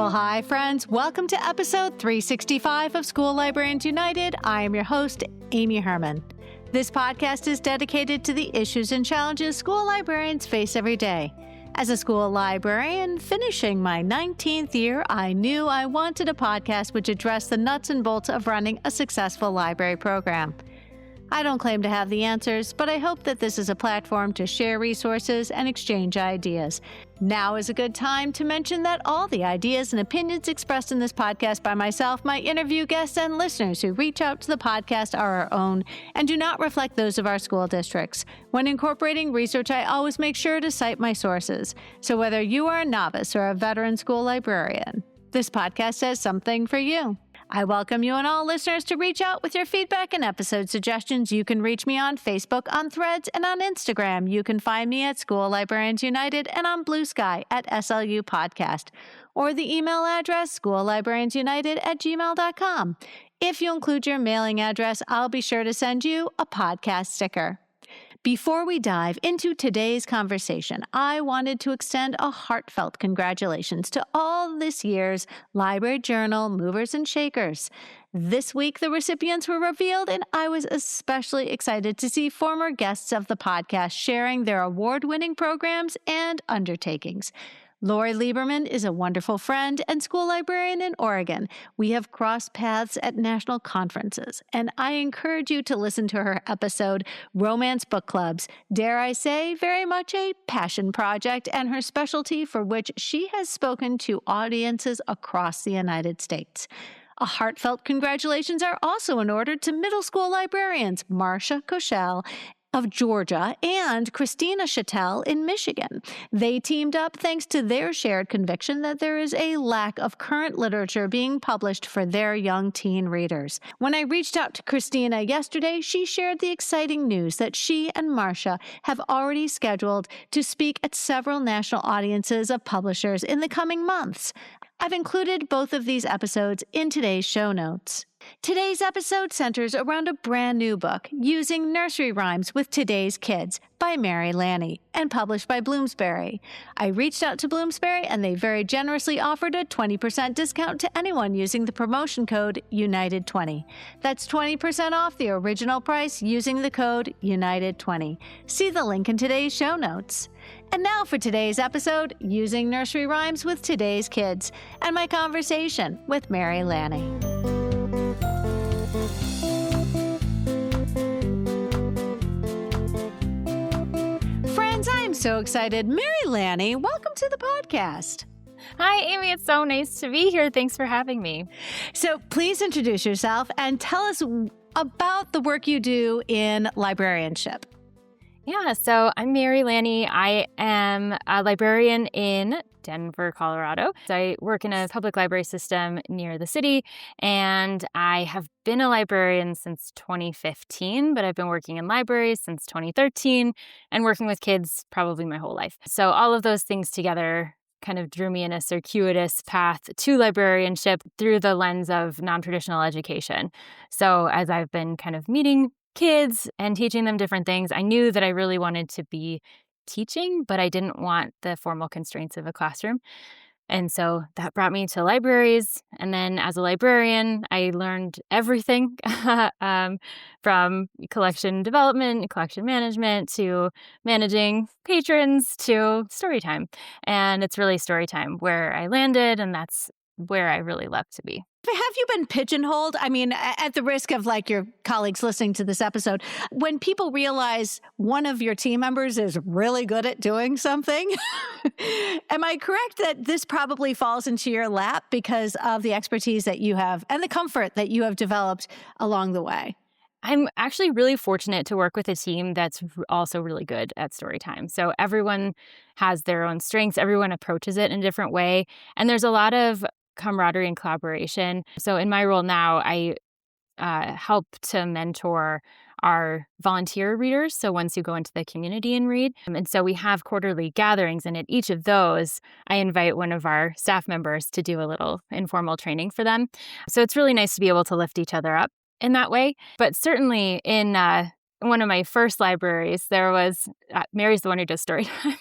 Well, hi, friends. Welcome to episode 365 of School Librarians United. I am your host, Amy Herman. This podcast is dedicated to the issues and challenges school librarians face every day. As a school librarian finishing my 19th year, I knew I wanted a podcast which addressed the nuts and bolts of running a successful library program. I don't claim to have the answers, but I hope that this is a platform to share resources and exchange ideas. Now is a good time to mention that all the ideas and opinions expressed in this podcast by myself, my interview guests, and listeners who reach out to the podcast are our own and do not reflect those of our school districts. When incorporating research, I always make sure to cite my sources. So whether you are a novice or a veteran school librarian, this podcast has something for you. I welcome you and all listeners to reach out with your feedback and episode suggestions. You can reach me on Facebook, on Threads, and on Instagram. You can find me at School Librarians United and on Bluesky at SLU Podcast, or the email address schoollibrariansunited@gmail.com. If you include your mailing address, I'll be sure to send you a podcast sticker. Before we dive into today's conversation, I wanted to extend a heartfelt congratulations to all this year's Library Journal movers and shakers. This week, the recipients were revealed, and I was especially excited to see former guests of the podcast sharing their award-winning programs and undertakings. Lori Lieberman is a wonderful friend and school librarian in Oregon. We have crossed paths at national conferences, and I encourage you to listen to her episode, Romance Book Clubs, dare I say, very much a passion project, and her specialty for which she has spoken to audiences across the United States. A heartfelt congratulations are also in order to middle school librarians Marcia Kochel of Georgia and Christina Chatel in Michigan. They teamed up thanks to their shared conviction that there is a lack of current literature being published for their young teen readers. When I reached out to Christina yesterday, she shared the exciting news that she and Marcia have already scheduled to speak at several national audiences of publishers in the coming months. I've included both of these episodes in today's show notes. Today's episode centers around a brand new book, Using Nursery Rhymes with Today's Kids, by Mary Lanni, and published by Bloomsbury. I reached out to Bloomsbury, and they very generously offered a 20% discount to anyone using the promotion code UNITED20. That's 20% off the original price using the code UNITED20. See the link in today's show notes. And now for today's episode, Using Nursery Rhymes with Today's Kids, and my conversation with Mary Lanni. Friends, I'm so excited. Mary Lanni, welcome to the podcast. Hi, Amy. It's so nice to be here. Thanks for having me. So please introduce yourself and tell us about the work you do in librarianship. Yeah, so I'm Mary Lanni. I am a librarian in Denver, Colorado. So I work in a public library system near the city, and I have been a librarian since 2015, but I've been working in libraries since 2013 and working with kids probably my whole life. So all of those things together kind of drew me in a circuitous path to librarianship through the lens of non-traditional education. So as I've been kind of meeting kids and teaching them different things, I knew that I really wanted to be teaching, but I didn't want the formal constraints of a classroom. And so that brought me to libraries. And then as a librarian, I learned everything from collection development, collection management, to managing patrons, to Storytime. And it's really Storytime where I landed, and that's where I really love to be. Have you been pigeonholed? I mean, at the risk of like your colleagues listening to this episode, when people realize one of your team members is really good at doing something, am I correct that this probably falls into your lap because of the expertise that you have and the comfort that you have developed along the way? I'm actually really fortunate to work with a team that's also really good at Storytime. So everyone has their own strengths. Everyone approaches it in a different way. And there's a lot of camaraderie and collaboration. So in my role now, I help to mentor our volunteer readers, so ones who go into the community and read. And so we have quarterly gatherings, and at each of those, I invite one of our staff members to do a little informal training for them. So it's really nice to be able to lift each other up in that way. But certainly in one of my first libraries, there was, Mary's the one who does Storytime.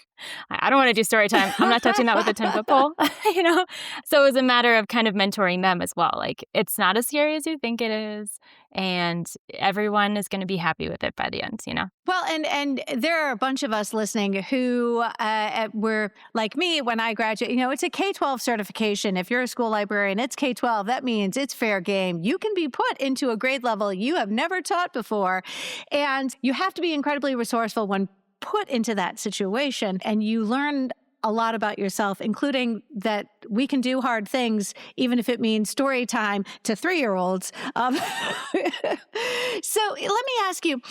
I don't want to do story time. I'm not touching that with a 10-foot pole, you know? So it was a matter of kind of mentoring them as well. Like, it's not as scary as you think it is. And everyone is going to be happy with it by the end, you know? Well, and there are a bunch of us listening who were like me when I graduated. You know, it's a K-12 certification. If you're a school librarian, it's K-12. That means it's fair game. You can be put into a grade level you have never taught before. And you have to be incredibly resourceful when put into that situation. And you learn a lot about yourself, including that we can do hard things, even if it means story time to 3-year-olds. So let me ask you,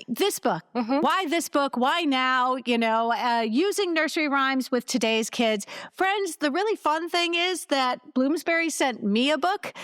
this book, why this book? Why now? You know, using nursery rhymes with today's kids. Friends, the really fun thing is that Bloomsbury sent me a book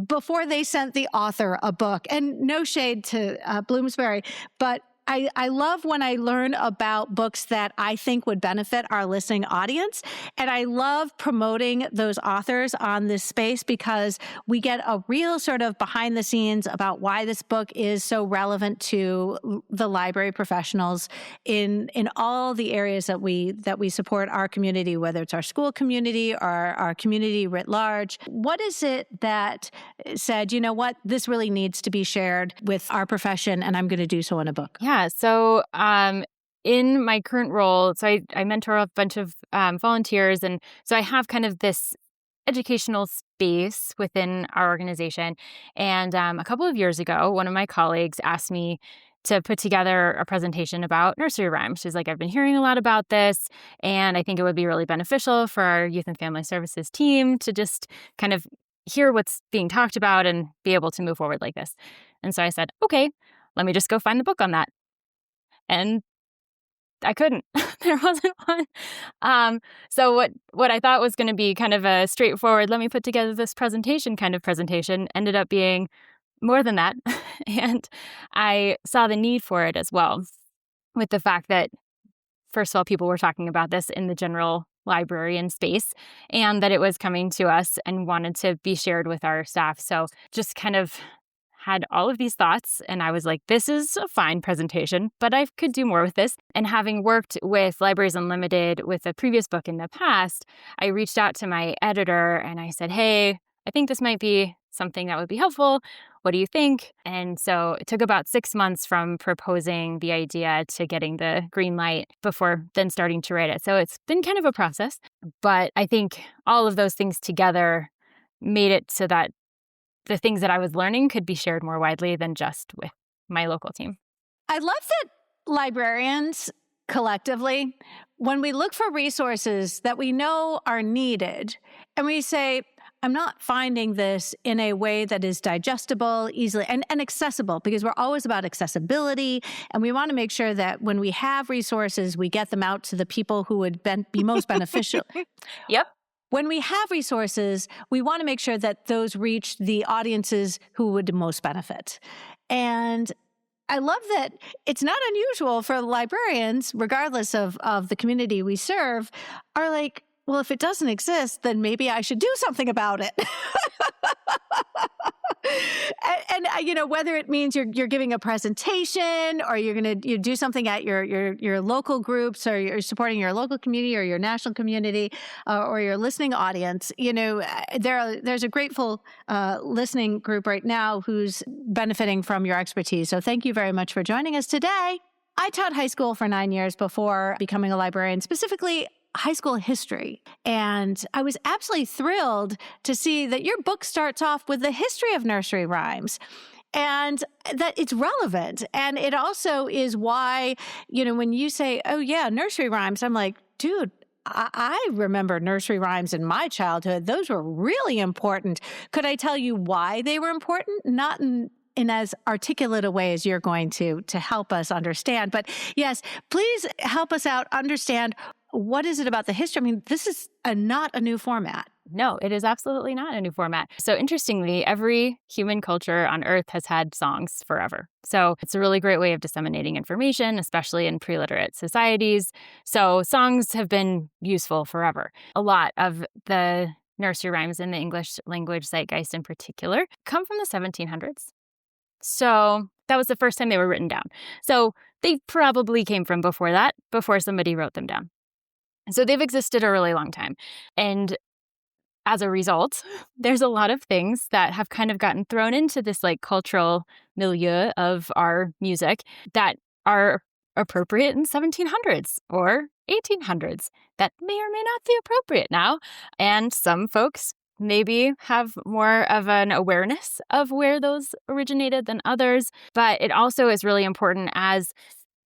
before they sent the author a book. And no shade to Bloomsbury, but I love when I learn about books that I think would benefit our listening audience. And I love promoting those authors on this space because we get a real sort of behind the scenes about why this book is so relevant to the library professionals in all the areas that we support our community, whether it's our school community or our community writ large. What is it that said, you know what, this really needs to be shared with our profession, and I'm going to do so in a book? Yeah. So in my current role, so I mentor a bunch of volunteers. And so I have kind of this educational space within our organization. And a couple of years ago, one of my colleagues asked me to put together a presentation about nursery rhymes. She's like, I've been hearing a lot about this, and I think it would be really beneficial for our youth and family services team to just kind of hear what's being talked about and be able to move forward like this. And so I said, okay, let me just go find the book on that. And I couldn't. There wasn't one. So what I thought was going to be kind of a straightforward, let me put together this presentation kind of presentation, ended up being more than that. And I saw the need for it as well, with the fact that, first of all, people were talking about this in the general librarian space, and that it was coming to us and wanted to be shared with our staff. So just kind of had all of these thoughts, and I was like, this is a fine presentation, but I could do more with this. And having worked with Libraries Unlimited with a previous book in the past, I reached out to my editor and I said, hey, I think this might be something that would be helpful. What do you think? And so it took about 6 months from proposing the idea to getting the green light before then starting to write it. So it's been kind of a process, but I think all of those things together made it so that the things that I was learning could be shared more widely than just with my local team. I love that librarians collectively, when we look for resources that we know are needed, and we say, I'm not finding this in a way that is digestible, easily, and accessible, because we're always about accessibility, and we want to make sure that when we have resources, we get them out to the people who would be most beneficial. Yep. When we have resources, we want to make sure that those reach the audiences who would most benefit. And I love that it's not unusual for librarians, regardless of the community we serve, are like, well, if it doesn't exist, then maybe I should do something about it. And you know, whether it means you're giving a presentation, or you're going to do something at your local groups, or you're supporting your local community or your national community, or your listening audience, you know, there's a grateful listening group right now who's benefiting from your expertise. So thank you very much for joining us today. I taught high school for 9 years before becoming a librarian, specifically high school history. And I was absolutely thrilled to see that your book starts off with the history of nursery rhymes, and that it's relevant. And it also is why, you know, when you say, oh yeah, nursery rhymes, I'm like, dude, I remember nursery rhymes in my childhood. Those were really important. Could I tell you why they were important? Not in as articulate a way as you're going to help us understand. But yes, please help us out understand, what is it about the history? I mean, this is not a new format. No, it is absolutely not a new format. So interestingly, every human culture on Earth has had songs forever. So it's a really great way of disseminating information, especially in pre-literate societies. So songs have been useful forever. A lot of the nursery rhymes in the English language zeitgeist in particular come from the 1700s. So that was the first time they were written down. So they probably came from before that, before somebody wrote them down. So they've existed a really long time. And as a result, there's a lot of things that have kind of gotten thrown into this like cultural milieu of our music that are appropriate in 1700s or 1800s that may or may not be appropriate now. And some folks maybe have more of an awareness of where those originated than others. But it also is really important as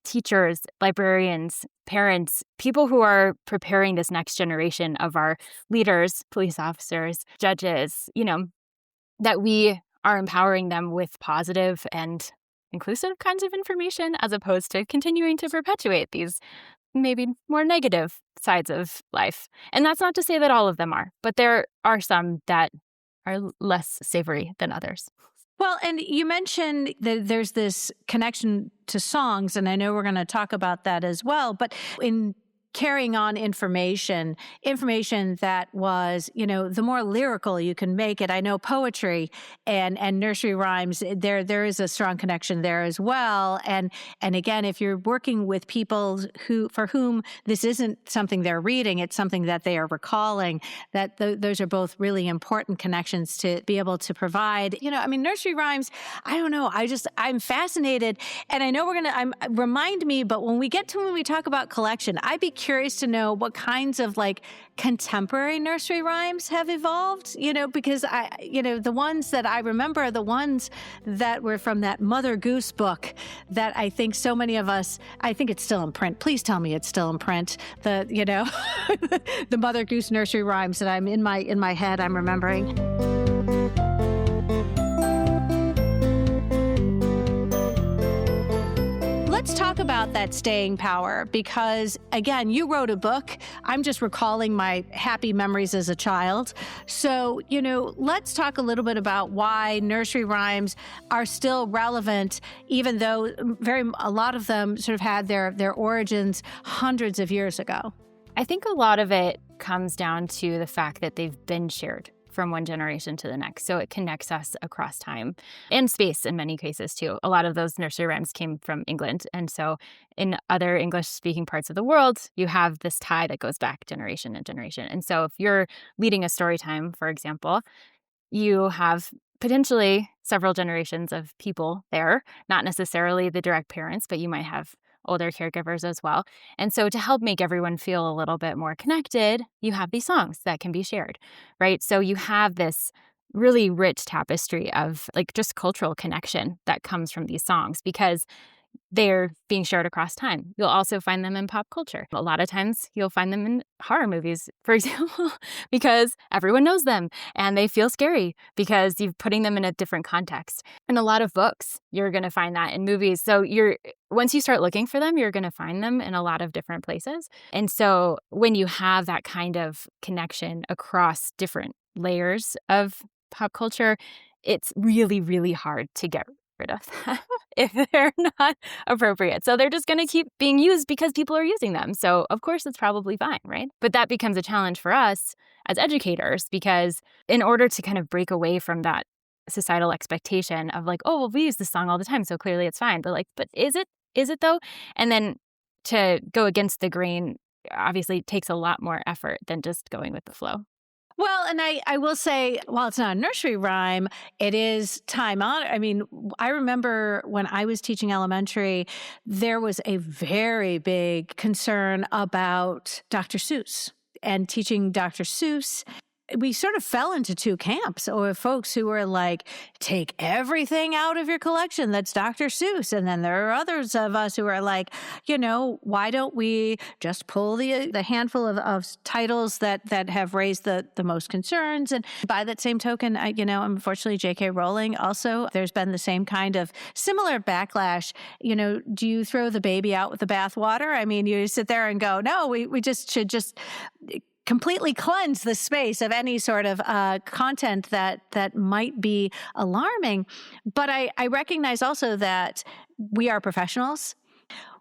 teachers, librarians, parents, people who are preparing this next generation of our leaders, police officers, judges, that we are empowering them with positive and inclusive kinds of information as opposed to continuing to perpetuate these maybe more negative sides of life. And that's not to say that all of them are, but there are some that are less savory than others. Well, and you mentioned that there's this connection to songs, and I know we're going to talk about that as well, but in carrying on information that was, the more lyrical you can make it. I know poetry and nursery rhymes, there is a strong connection there as well. And again, if you're working with people for whom this isn't something they're reading, it's something that they are recalling, that those are both really important connections to be able to provide. Nursery rhymes, I don't know. I'm fascinated. And I know remind me, but when we talk about collection, I'd be curious to know what kinds of like contemporary nursery rhymes have evolved, because the ones that I remember are the ones that were from that Mother Goose book that I think so many of us, I think it's still in print. Please tell me it's still in print. The Mother Goose nursery rhymes that I'm in my head, I'm remembering. Let's talk about that staying power because, again, you wrote a book. I'm just recalling my happy memories as a child. So, let's talk a little bit about why nursery rhymes are still relevant, even though a lot of them sort of had their origins hundreds of years ago. I think a lot of it comes down to the fact that they've been shared from one generation to the next. So it connects us across time and space in many cases too. A lot of those nursery rhymes came from England. And so in other English-speaking parts of the world, you have this tie that goes back generation and generation. And so if you're leading a story time, for example, you have potentially several generations of people there, not necessarily the direct parents, but you might have older caregivers as well. And so to help make everyone feel a little bit more connected, you have these songs that can be shared, right? So you have this really rich tapestry of like just cultural connection that comes from these songs because they're being shared across time. You'll also find them in pop culture. A lot of times you'll find them in horror movies, for example, because everyone knows them and they feel scary because you're putting them in a different context. In a lot of books, you're going to find that in movies. So once you start looking for them, you're going to find them in a lot of different places. And so when you have that kind of connection across different layers of pop culture, it's really, really hard to get rid of them if they're not appropriate. So they're just going to keep being used because people are using them. So of course it's probably fine, right? But that becomes a challenge for us as educators because in order to kind of break away from that societal expectation of like, oh, well, we use this song all the time, so clearly it's fine. But is it though? And then to go against the grain obviously takes a lot more effort than just going with the flow. Well, and I will say, while it's not a nursery rhyme, it is time on. I remember when I was teaching elementary, there was a very big concern about Dr. Seuss and teaching Dr. Seuss. We sort of fell into two camps, or folks who were like, take everything out of your collection that's Dr. Seuss. And then there are others of us who are like, why don't we just pull the handful of titles that have raised the most concerns? And by that same token, unfortunately, J.K. Rowling also, there's been the same kind of similar backlash. Do you throw the baby out with the bathwater? You sit there and go, no, we just should just completely cleanse the space of any sort of content that might be alarming. But I recognize also that we are professionals.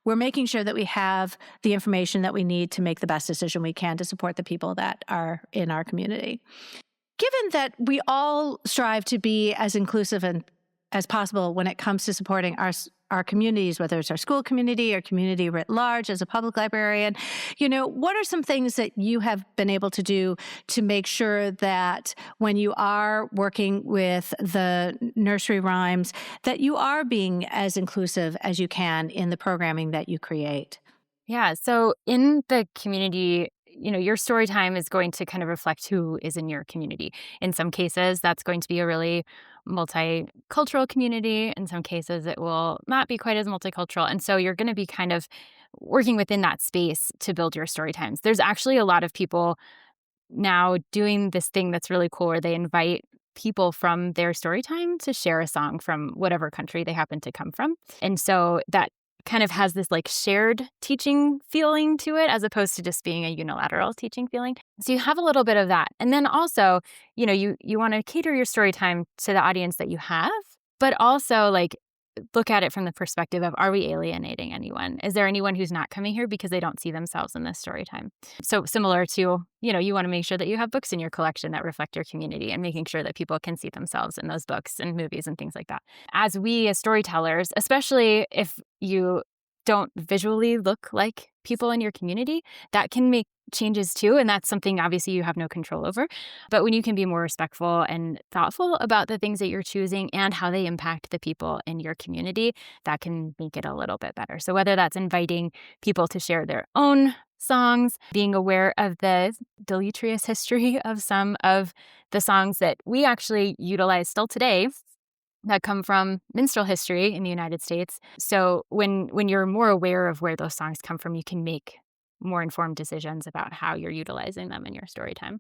We're making sure that we have the information that we need to make the best decision we can to support the people that are in our community. Given that we all strive to be as inclusive as possible when it comes to supporting our communities, whether it's our school community or community writ large as a public librarian. What are some things that you have been able to do to make sure that when you are working with the nursery rhymes, that you are being as inclusive as you can in the programming that you create? Yeah. So in the community, your story time is going to kind of reflect who is in your community. In some cases, that's going to be a really multicultural community. In some cases, it will not be quite as multicultural. And so you're going to be kind of working within that space to build your story times. There's actually a lot of people now doing this thing that's really cool where they invite people from their story time to share a song from whatever country they happen to come from. And so that kind of has this like shared teaching feeling to it as opposed to just being a unilateral teaching feeling. So you have a little bit of that. And then also, you want to cater your story time to the audience that you have, but also like look at it from the perspective of, are we alienating anyone? Is there anyone who's not coming here because they don't see themselves in this story time? So similar to, you want to make sure that you have books in your collection that reflect your community and making sure that people can see themselves in those books and movies and things like that. As storytellers, especially if you don't visually look like people in your community, that can make changes too. And that's something obviously you have no control over. But when you can be more respectful and thoughtful about the things that you're choosing and how they impact the people in your community, that can make it a little bit better. So whether that's inviting people to share their own songs, being aware of the deleterious history of some of the songs that we actually utilize still today that come from minstrel history in the United States. So when you're more aware of where those songs come from, you can make more informed decisions about how you're utilizing them in your story time.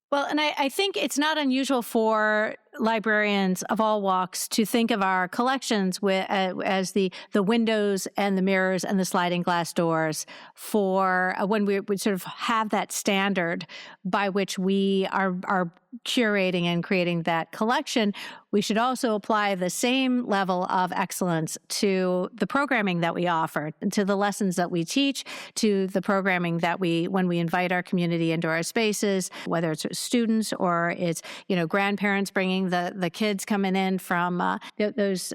Well, and I think it's not unusual for librarians of all walks to think of our collections as the windows and the mirrors and the sliding glass doors for when we sort of have that standard by which we are curating and creating that collection. We should also apply the same level of excellence to the programming that we offer, to the lessons that we teach, to the programming that when we invite our community into our spaces, whether it's students or it's, grandparents bringing the kids coming in from those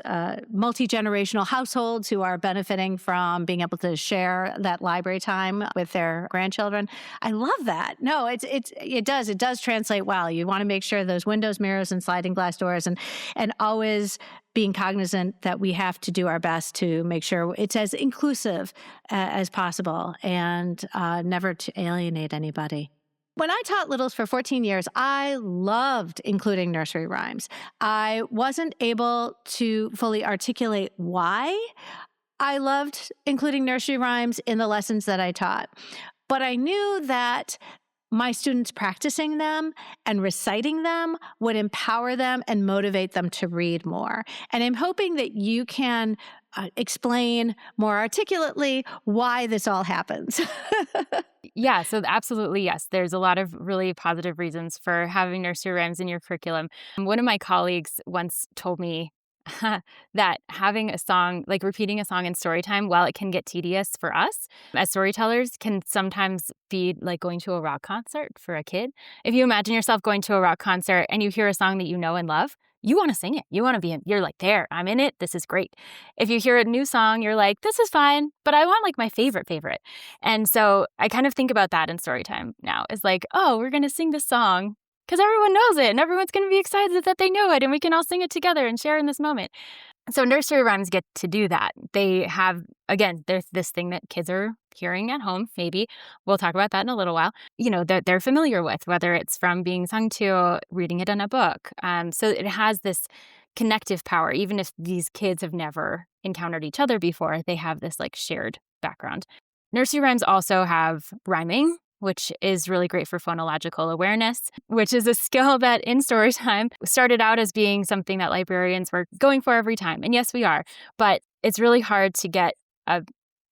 multi-generational households who are benefiting from being able to share that library time with their grandchildren. I love that. No, it does translate well. You want to make sure those windows, mirrors, and sliding glass doors and always being cognizant that we have to do our best to make sure it's as inclusive as possible and never to alienate anybody. When I taught littles for 14 years, I loved including nursery rhymes. I wasn't able to fully articulate why I loved including nursery rhymes in the lessons that I taught. But I knew that my students practicing them and reciting them would empower them and motivate them to read more. And I'm hoping that you can explain more articulately why this all happens. Yeah, so absolutely, yes. There's a lot of really positive reasons for having nursery rhymes in your curriculum. One of my colleagues once told me that having a song, like repeating a song in story time, while it can get tedious for us as storytellers, can sometimes be like going to a rock concert for a kid. If you imagine yourself going to a rock concert and you hear a song that you know and love, you want to sing it. You want to be in, you're like, there, I'm in it. This is great. If you hear a new song, you're like, this is fine, but I want like my favorite. And so I kind of think about that in story time now. It's like, oh, we're going to sing this song because everyone knows it and everyone's going to be excited that they know it and we can all sing it together and share in this moment. So nursery rhymes get to do that. They have, again, there's this thing that kids are hearing at home, maybe. We'll talk about that in a little while. That they're familiar with, whether it's from being sung to, reading it in a book. So it has this connective power. Even if these kids have never encountered each other before, they have this like shared background. Nursery rhymes also have rhyming, which is really great for phonological awareness, which is a skill that in Storytime started out as being something that librarians were going for every time. And yes, we are. But it's really hard to get a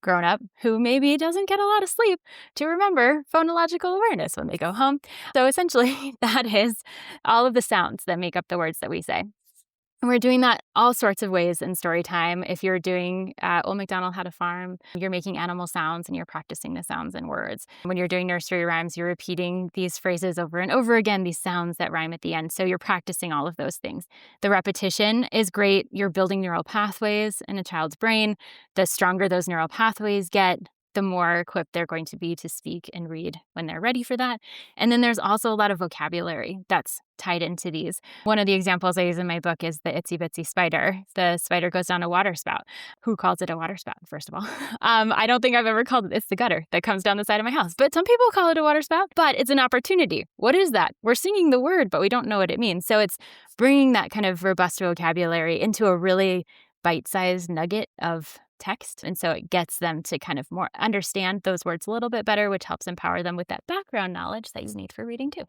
grown-up who maybe doesn't get a lot of sleep to remember phonological awareness when they go home. So essentially, that is all of the sounds that make up the words that we say. And we're doing that all sorts of ways in story time. If you're doing Old MacDonald Had a Farm, you're making animal sounds and you're practicing the sounds and words. When you're doing nursery rhymes, you're repeating these phrases over and over again, these sounds that rhyme at the end. So you're practicing all of those things. The repetition is great. You're building neural pathways in a child's brain. The stronger those neural pathways get, the more equipped they're going to be to speak and read when they're ready for that. And then there's also a lot of vocabulary that's tied into these. One of the examples I use in my book is the itsy bitsy spider. The spider goes down a water spout. Who calls it a water spout, first of all? I don't think I've ever called it. It's the gutter that comes down the side of my house. But some people call it a water spout. But it's an opportunity. What is that? We're singing the word, but we don't know what it means. So it's bringing that kind of robust vocabulary into a really bite-sized nugget of text. And so it gets them to kind of more understand those words a little bit better, which helps empower them with that background knowledge that you need for reading too.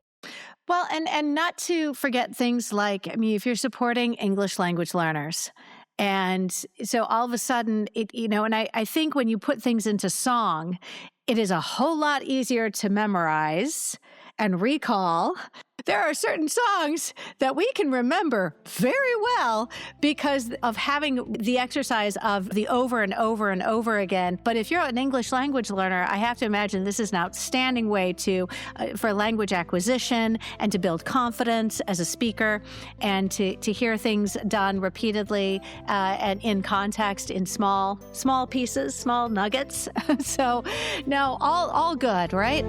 Well, and not to forget things like, I mean, if you're supporting English language learners, and so all of a sudden, and I think when you put things into song, it is a whole lot easier to memorize and recall. There are certain songs that we can remember very well because of having the exercise of the over and over and over again. But if you're an English language learner, I have to imagine this is an outstanding way for language acquisition and to build confidence as a speaker and to hear things done repeatedly and in context in small pieces, small nuggets. So no, all good, right?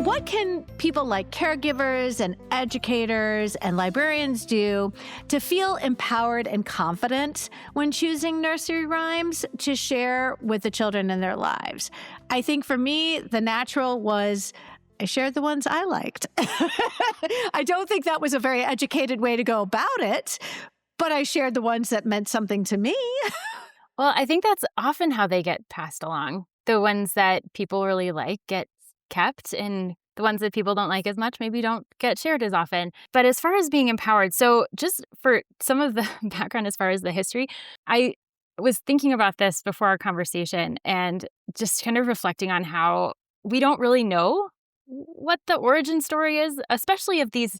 What can people like caregivers and educators and librarians do to feel empowered and confident when choosing nursery rhymes to share with the children in their lives? I think for me, the natural was I shared the ones I liked. I don't think that was a very educated way to go about it, but I shared the ones that meant something to me. Well, I think that's often how they get passed along. The ones that people really like get kept, and the ones that people don't like as much maybe don't get shared as often. But as far as being empowered, so just for some of the background as far as the history, I was thinking about this before our conversation and just kind of reflecting on how we don't really know what the origin story is, especially of these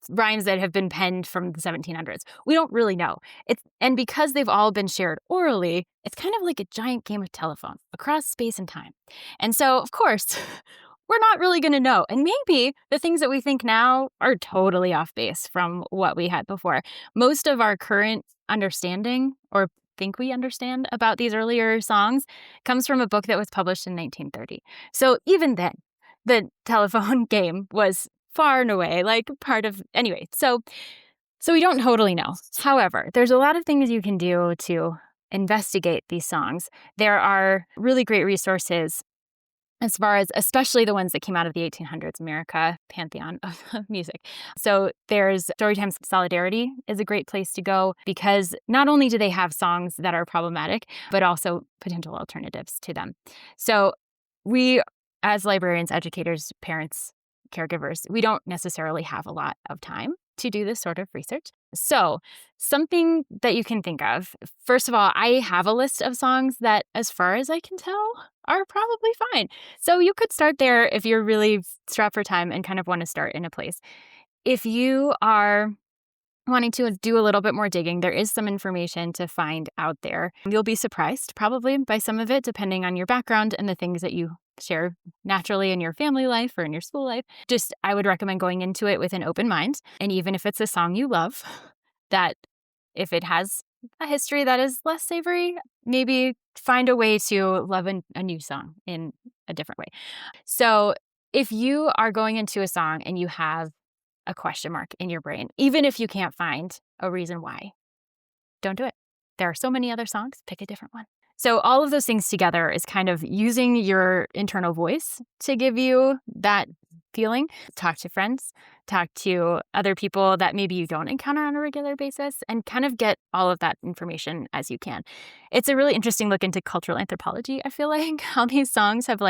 rhymes that have been penned from the 1700s. We don't really know. And because they've all been shared orally, it's kind of like a giant game of telephone across space and time. And so, of course, we're not really going to know. And maybe the things that we think now are totally off base from what we had before. Most of our current understanding, or think we understand, about these earlier songs comes from a book that was published in 1930. So even then, the telephone game was far and away like part of, anyway. So we don't totally know. However, there's a lot of things you can do to investigate these songs. There are really great resources as far as, especially the ones that came out of the 1800s America pantheon of music. So there's Storytime Solidarity is a great place to go because not only do they have songs that are problematic, but also potential alternatives to them. So we, as librarians, educators, parents, caregivers, we don't necessarily have a lot of time to do this sort of research. So something that you can think of, first of all, I have a list of songs that, as far as I can tell, are probably fine. So you could start there if you're really strapped for time and kind of want to start in a place. If you are wanting to do a little bit more digging, there is some information to find out there. You'll be surprised probably by some of it, depending on your background and the things that you share naturally in your family life or in your school life. Just, I would recommend going into it with an open mind. And even if it's a song you love, that if it has a history that is less savory, maybe find a way to love a new song in a different way. So if you are going into a song and you have a question mark in your brain, even if you can't find a reason why, don't do it. There are so many other songs, pick a different one. So all of those things together is kind of using your internal voice to give you that feeling. Talk to friends, talk to other people that maybe you don't encounter on a regular basis, and kind of get all of that information as you can. It's a really interesting look into cultural anthropology, I feel like, how these songs have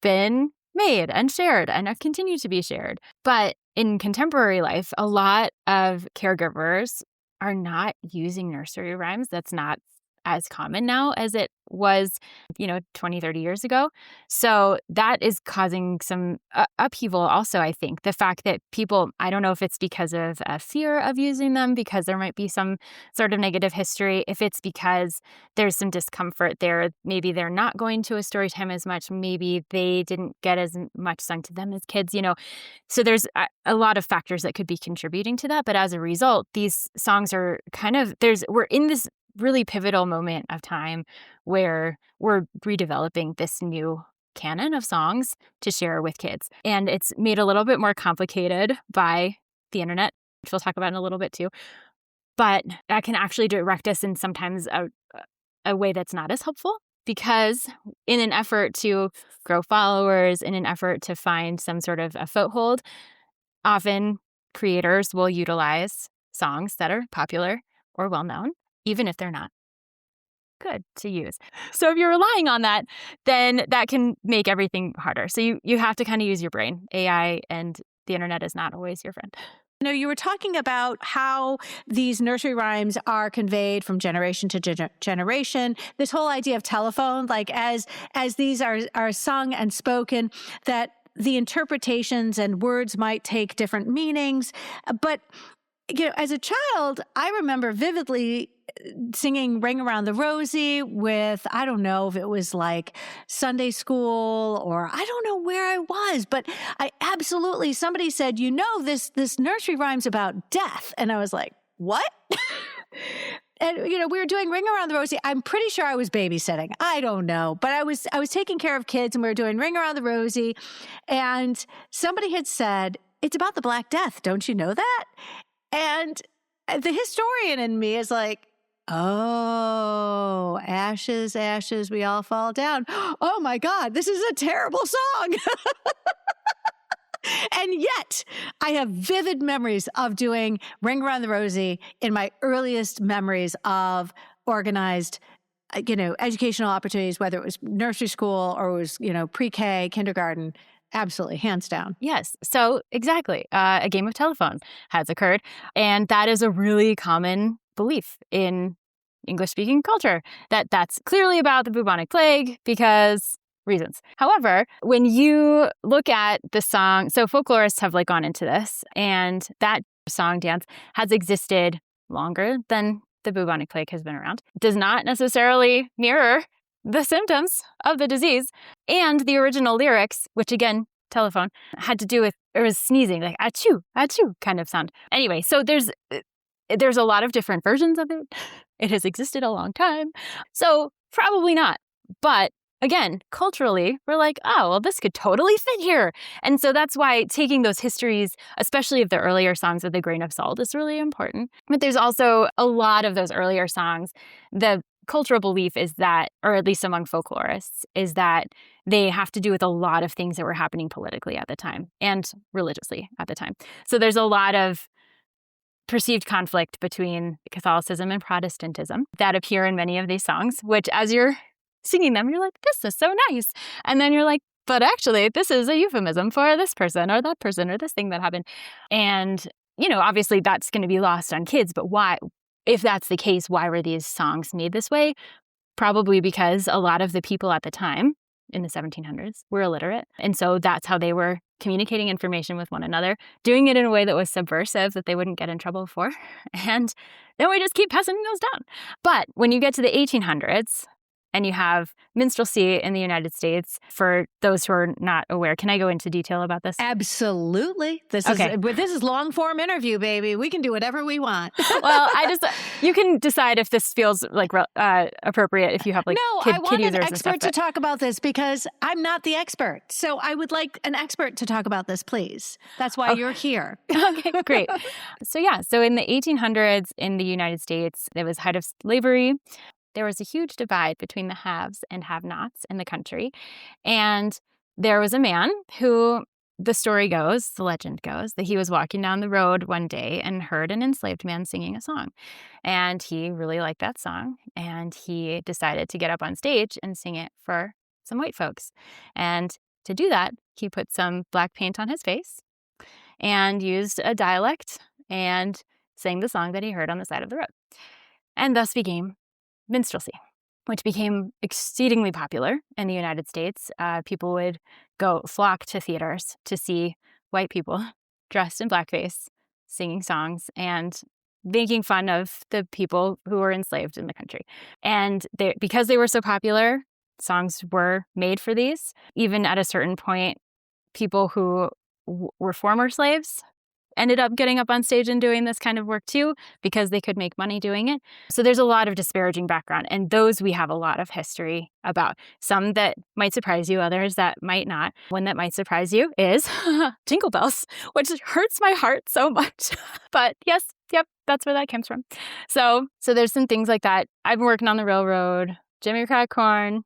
been made and shared and have continued to be shared. But in contemporary life, a lot of caregivers are not using nursery rhymes. That's not as common now as it was, 20, 30 years ago. So that is causing some upheaval also, I think. The fact that people, I don't know if it's because of a fear of using them, because there might be some sort of negative history, if it's because there's some discomfort there. Maybe they're not going to a story time as much. Maybe they didn't get as much sung to them as kids, So there's a lot of factors that could be contributing to that. But as a result, these songs are we're in this really pivotal moment of time where we're redeveloping this new canon of songs to share with kids. And it's made a little bit more complicated by the internet, which we'll talk about in a little bit too. But that can actually direct us in sometimes a way that's not as helpful, because in an effort to grow followers, in an effort to find some sort of a foothold, often creators will utilize songs that are popular or well-known, even if they're not good to use. So if you're relying on that, then that can make everything harder. So you have to kind of use your brain. AI and the internet is not always your friend. You were talking about how these nursery rhymes are conveyed from generation to generation. This whole idea of telephone, like as these are sung and spoken, that the interpretations and words might take different meanings. But as a child, I remember vividly singing Ring Around the Rosie with, I don't know if it was like Sunday school or I don't know where I was, but somebody said, this nursery rhyme's about death. And I was like, what? And, we were doing Ring Around the Rosie. I'm pretty sure I was babysitting. I don't know. But I was taking care of kids and we were doing Ring Around the Rosie. And somebody had said, it's about the Black Death. Don't you know that? And the historian in me is like, oh, ashes, ashes, we all fall down. Oh my God, this is a terrible song. And yet I have vivid memories of doing Ring Around the Rosie in my earliest memories of organized, educational opportunities, whether it was nursery school or it was, pre-K, kindergarten. Absolutely, hands down. Yes. So exactly. A game of telephone has occurred. And that is a really common belief in English-speaking culture, that's clearly about the bubonic plague because reasons. However, when you look at the song, so folklorists have gone into this, and that song dance has existed longer than the bubonic plague has been around. It does not necessarily mirror the symptoms of the disease. And the original lyrics, which again, telephone, had to do with, it was sneezing, like achoo, achoo kind of sound. Anyway, so there's a lot of different versions of it. It has existed a long time. So probably not. But again, culturally, we're like, oh, well, this could totally fit here. And so that's why taking those histories, especially of the earlier songs with a grain of salt, is really important. But there's also a lot of those earlier songs, the cultural belief is that, or at least among folklorists, is that they have to do with a lot of things that were happening politically at the time and religiously at the time. So there's a lot of perceived conflict between Catholicism and Protestantism that appear in many of these songs, which as you're singing them, you're like, this is so nice. And then you're like, but actually, this is a euphemism for this person or that person or this thing that happened. And, obviously that's going to be lost on kids, but why? If that's the case, why were these songs made this way? Probably because a lot of the people at the time, in the 1700s, were illiterate. And so that's how they were communicating information with one another, doing it in a way that was subversive that they wouldn't get in trouble for. And then we just keep passing those down. But when you get to the 1800s, and you have minstrelsy in the United States, for those who are not aware. Can I go into detail about this? Absolutely. This is long form interview, baby. We can do whatever we want. Well, you can decide if this feels appropriate if you have kid users I want an and expert stuff, to talk about this because I'm not the expert. So I would like an expert to talk about this, please. That's why you're here. Okay, great. So in the 1800s in the United States, there was height of slavery. There was a huge divide between the haves and have-nots in the country. And there was a man who, the story goes, the legend goes, that he was walking down the road one day and heard an enslaved man singing a song. And he really liked that song. And he decided to get up on stage and sing it for some white folks. And to do that, he put some black paint on his face and used a dialect and sang the song that he heard on the side of the road. And thus became minstrelsy, which became exceedingly popular in the United States. People would flock to theaters to see white people dressed in blackface, singing songs, and making fun of the people who were enslaved in the country. And because they were so popular, songs were made for these. Even at a certain point, people who were former slaves ended up getting up on stage and doing this kind of work too, because they could make money doing it. So there's a lot of disparaging background, and those we have a lot of history about. Some that might surprise you, others that might not. One that might surprise you is Jingle Bells, which hurts my heart so much. But yes, yep, that's where that comes from. So there's some things like that. I've been working on the railroad, Jimmy Crack Corn,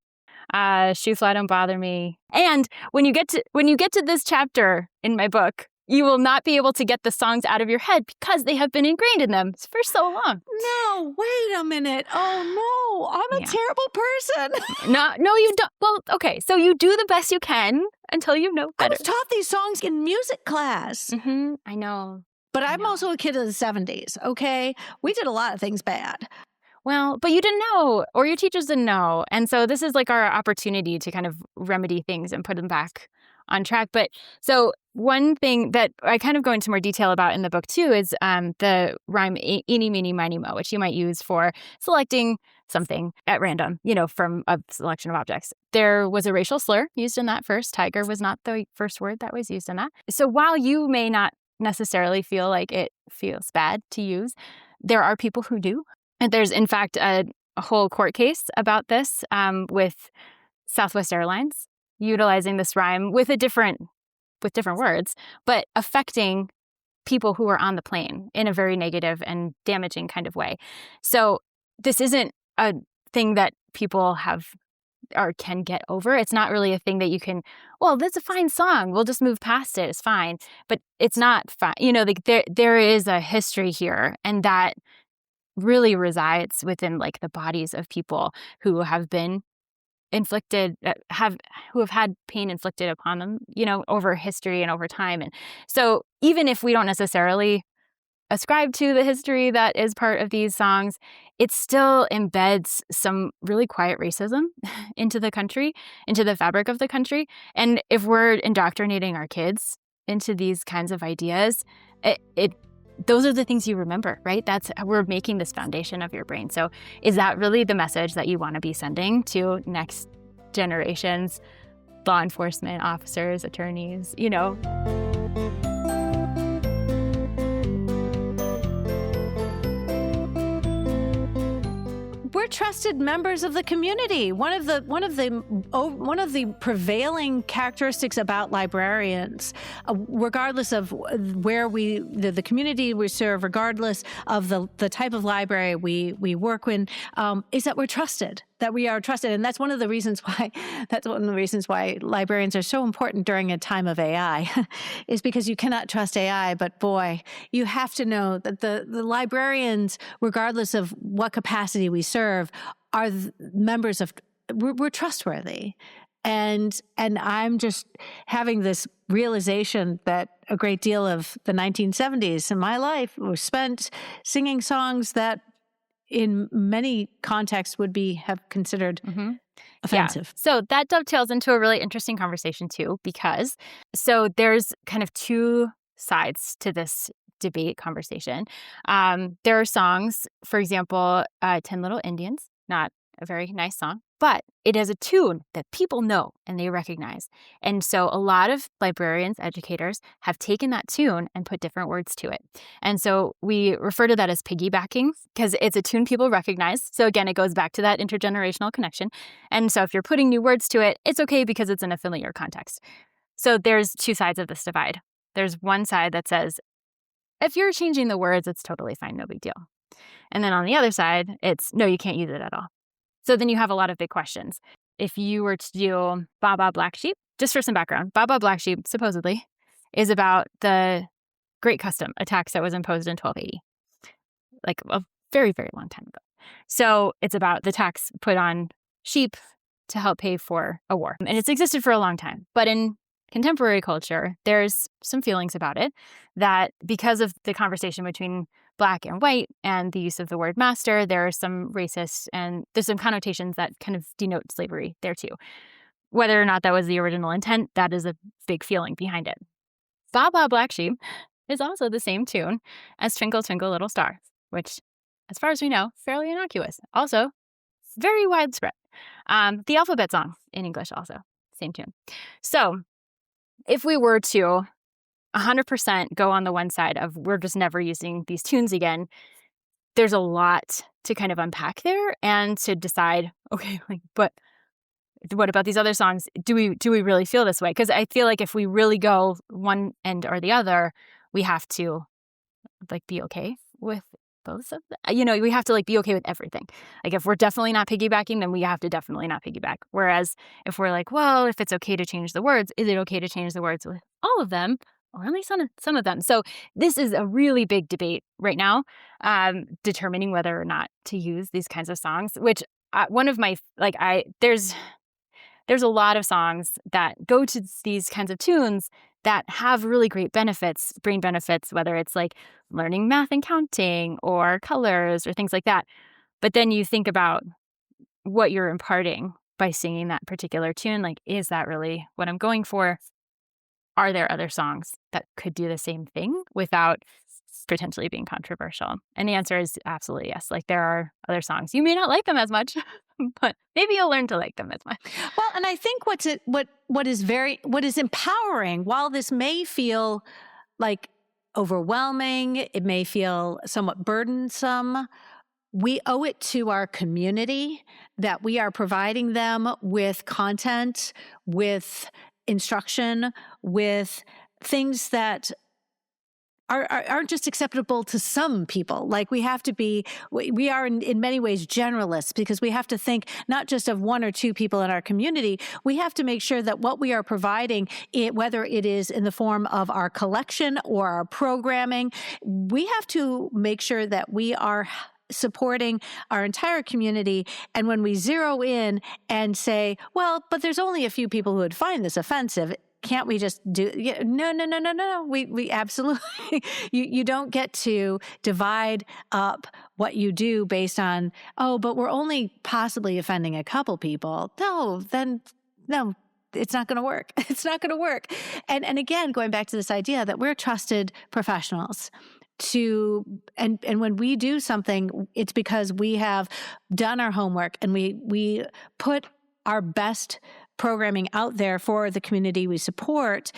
Shoe Fly Don't Bother Me. And when you get to this chapter in my book, you will not be able to get the songs out of your head because they have been ingrained in them for so long. No, wait a minute. Oh, no, I'm a terrible person. No, you don't. Well, okay, so you do the best you can until you know better. I was taught these songs in music class. Mm-hmm, I know. But I'm also a kid of the 70s, okay? We did a lot of things bad. Well, but you didn't know, or your teachers didn't know. And so this is like our opportunity to kind of remedy things and put them back on track. But so one thing that I kind of go into more detail about in the book too is the rhyme eeny, meeny, miny, mo, which you might use for selecting something at random, from a selection of objects. There was a racial slur used in that first. Tiger was not the first word that was used in that. So while you may not necessarily feel like it feels bad to use, there are people who do. And there's, in fact, a whole court case about this with Southwest Airlines utilizing this rhyme with different words, but affecting people who are on the plane in a very negative and damaging kind of way. So this isn't a thing that people have or can get over. It's not really a thing that you can, well, that's a fine song, we'll just move past it, it's fine. But it's not fine. There is a history here, and that really resides within like the bodies of people who have been inflicted, who have had pain inflicted upon them, over history and over time. And so even if we don't necessarily ascribe to the history that is part of these songs, it still embeds some really quiet racism into the country, into the fabric of the country. And if we're indoctrinating our kids into these kinds of ideas, those are the things you remember, right? We're making this foundation of your brain. So is that really the message that you want to be sending to next generations, law enforcement officers, attorneys, We're trusted members of the community. One of the prevailing characteristics about librarians, regardless of where the community we serve, regardless of the type of library we work in, is that we're trusted. That we are trusted, and that's one of the reasons why librarians are so important during a time of AI, is because you cannot trust AI. But boy, you have to know that the librarians, regardless of what capacity we serve, are members of. We're trustworthy, and I'm just having this realization that a great deal of the 1970s in my life was spent singing songs that, in many contexts, would have considered offensive. Yeah. So that dovetails into a really interesting conversation too, because there's kind of two sides to this debate conversation. There are songs, for example, 10 Little Indians, not a very nice song, but it has a tune that people know and they recognize. And so a lot of librarians, educators have taken that tune and put different words to it. And so we refer to that as piggybacking because it's a tune people recognize. So again, it goes back to that intergenerational connection. And so if you're putting new words to it, it's okay because it's in a familiar context. So there's two sides of this divide. There's one side that says, if you're changing the words, it's totally fine, no big deal. And then on the other side, it's, no, you can't use it at all. So then you have a lot of big questions. If you were to do Baa Black Sheep, just for some background, Baa Black Sheep, supposedly, is about the Great Custom, a tax that was imposed in 1280, like a very, very long time ago. So it's about the tax put on sheep to help pay for a war. And it's existed for a long time. But in contemporary culture, there's some feelings about it that because of the conversation between Black and white and the use of the word master, there are some racist and there's some connotations that kind of denote slavery there too. Whether or not that was the original intent, that is a big feeling behind it. Ba Ba Black Sheep is also the same tune as Twinkle Twinkle Little Star, which, as far as we know, fairly innocuous. Also, very widespread. The alphabet song in English also, same tune. So if we were to 100% go on the one side of we're just never using these tunes again, there's a lot to kind of unpack there and to decide, okay, but what about these other songs? Do we really feel this way? Because I feel like if we really go one end or the other, we have to be okay with both of them. We have to be okay with everything. If we're definitely not piggybacking, then we have to definitely not piggyback. Whereas if we're well, if it's okay to change the words, is it okay to change the words with all of them or only some of them? So this is a really big debate right now, determining whether or not to use these kinds of songs, which one of my, there's a lot of songs that go to these kinds of tunes that have really great benefits, brain benefits, whether it's learning math and counting or colors or things like that. But then you think about what you're imparting by singing that particular tune. Is that really what I'm going for? Are there other songs that could do the same thing without potentially being controversial? And the answer is absolutely yes. There are other songs. You may not like them as much, but maybe you'll learn to like them as much. Well, and I think what is empowering, while this may feel overwhelming, it may feel somewhat burdensome, we owe it to our community that we are providing them with content, with instruction, with things that aren't just acceptable to some people. We have to be, we are in many ways generalists because we have to think not just of one or two people in our community. We have to make sure that what we are providing, whether it is in the form of our collection or our programming, we have to make sure that we are supporting our entire community. And when we zero in and say, well, but there's only a few people who would find this offensive, can't we just do? No. We absolutely, you don't get to divide up what you do based on, but we're only possibly offending a couple people. No, it's not going to work. It's not going to work. And again, going back to this idea that we're trusted professionals and when we do something, it's because we have done our homework and we put our best programming out there for the community we support,